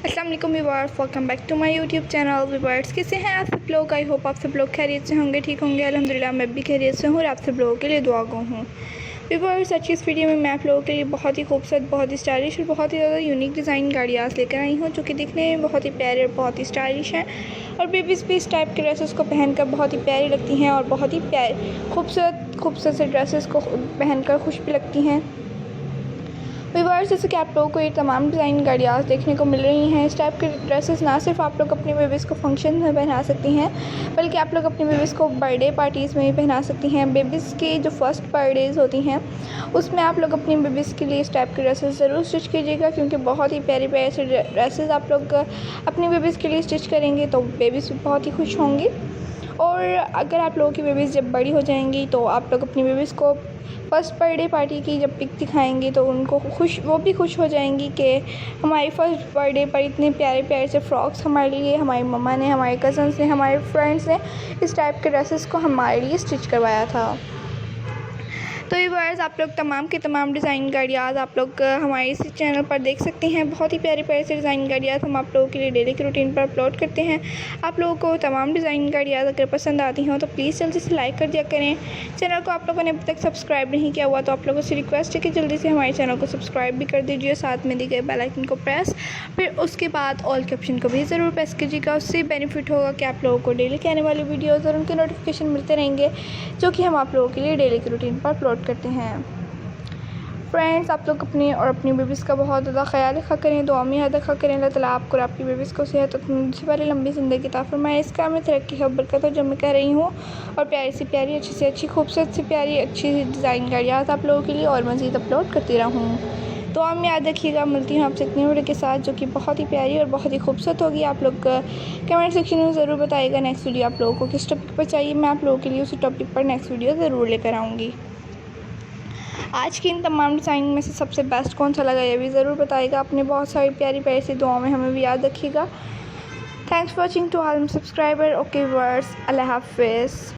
अस्सलाम वालेकुम viewers, welcome back to my YouTube channel. Viewers कैसे हैं आप सब लोग? आई होप आप सब लोग खैरियत से होंगे, ठीक होंगे। अल्हम्दुलिल्लाह मैं भी खैरियत से हूँ और आप सब लोगों के लिए दुआ गो हूँ। व्यूअर्स, आज की इस वीडियो में मैं आप लोगों के लिए बहुत ही खूबसूरत, बहुत ही स्टाइलिश और बहुत ही ज़्यादा यूनिक डिज़ाइन गाड़ियाँ लेकर आई हूँ, जो कि दिखने में बहुत ही प्यारे और बहुत ही स्टाइलिश हैं। और बेबीज़ भी इस टाइप के ड्रेसेस को पहनकर बहुत ही प्यारी लगती हैं और बहुत ही खूबसूरत से ड्रेसेस को पहनकर खुश भी लगती हैं। व्यूअर्स, जैसे कि आप लोगों को ये तमाम डिज़ाइन गाड़ियाँ देखने को मिल रही हैं। इस टाइप के ड्रेसेस ना सिर्फ आप लोग अपनी बेबीज़ को फंक्शन में पहना सकती हैं, बल्कि आप लोग अपनी बेबीज़ को बर्थडे पार्टीज़ में भी पहना सकती हैं। बेबीज़ की जो फर्स्ट बर्थडेज़ होती हैं उसमें आप लोग अपनी बेबीज़ के लिए इस टाइप के ड्रेसेस ज़रूर स्टिच कीजिएगा, क्योंकि बहुत ही प्यारे प्यारे से ड्रेसेस आप लोग अपनी बेबीज़ के लिए स्टिच करेंगे तो बेबीज़ भी बहुत ही खुश होंगी। और अगर आप लोगों की बेबीज़ जब बड़ी हो जाएंगी तो आप लोग अपनी बेबीज़ को फर्स्ट बर्थडे पार्टी की जब पिक दिखाएंगे तो वो भी खुश हो जाएंगी कि हमारी फ़र्स्ट बर्थडे पर इतने प्यारे प्यारे से फ़्रॉक्स हमारे लिए हमारी मम्मा ने, हमारे कज़न्स ने, हमारे फ्रेंड्स ने इस टाइप के ड्रेसेस को हमारे लिए स्टिच करवाया था। तो व्यूअर्स, आप लोग तमाम के तमाम डिज़ाइन गाड़ियाँ आप लोग हमारे इसी चैनल पर देख सकते हैं। बहुत ही प्यारे प्यारे से डिज़ाइन गाड़ियाँ हम आप लोगों के लिए डेली के रूटीन पर अपलोड करते हैं। आप लोगों को तमाम डिज़ाइन गाड़ियाँ अगर पसंद आती हों तो प्लीज़ जल्दी से लाइक कर दिया करें। चैनल को आप लोगों ने अभी तक सब्सक्राइब नहीं किया हुआ तो आप लोगों से रिक्वेस्ट है कि जल्दी से हमारे चैनल को सब्सक्राइब भी कर दीजिए, साथ में दी गए बेल आइकन को प्रेस, फिर उसके बाद ऑल के ऑप्शन को भी ज़रूर प्रेस कीजिएगा। उससे बेनिफिट होगा कि आप लोगों को डेली के आने वाली वीडियोज़ और उनके नोटिफिकेशन मिलते रहेंगे, जो कि हम आप लोगों के लिए डेली के रूटीन पर अपलोड करते हैं। फ्रेंड्स, आप लोग अपनी बेबीज़ का बहुत ज़्यादा ख्याल रखा करें, दुआ में याद रखा करें। अल्लाह ताला आपको और आपकी बेबीज़ को सेहत और तंदुरुस्ती वाली लंबी ज़िंदगी अता फरमाए। इस काम में तरक्की है, बरकत हो जो मैं कह रही हूँ। और प्यारी से प्यारी, अच्छी से अच्छी, खूबसूरत से प्यारी, अच्छी डिज़ाइन गाड़ियाँ आप लोगों के लिए और मज़ीद अपलोड करती रहूँ। दुआ में याद रखिएगा। मिलती हूँ आपसे एक नई वीडियो के साथ, जो कि बहुत ही प्यारी और बहुत ही खूबसूरत होगी। आप लोग कमेंट सेक्शन में ज़रूर बताइएगा नेक्स्ट वीडियो आप लोगों को किस टॉपिक पर चाहिए। मैं आप लोगों के लिए उसी टॉपिक पर नेक्स्ट वीडियो ज़रूर लेकर आऊँगी। आज की इन तमाम डिज़ाइन में से सबसे बेस्ट कौन सा लगा ये भी ज़रूर बताइएगा। अपने बहुत सारी प्यारी प्यारी सी दुआओं में हमें भी याद रखिएगा। Thanks for watching to all subscriber. Okay viewers, अल्लाह हाफिज़।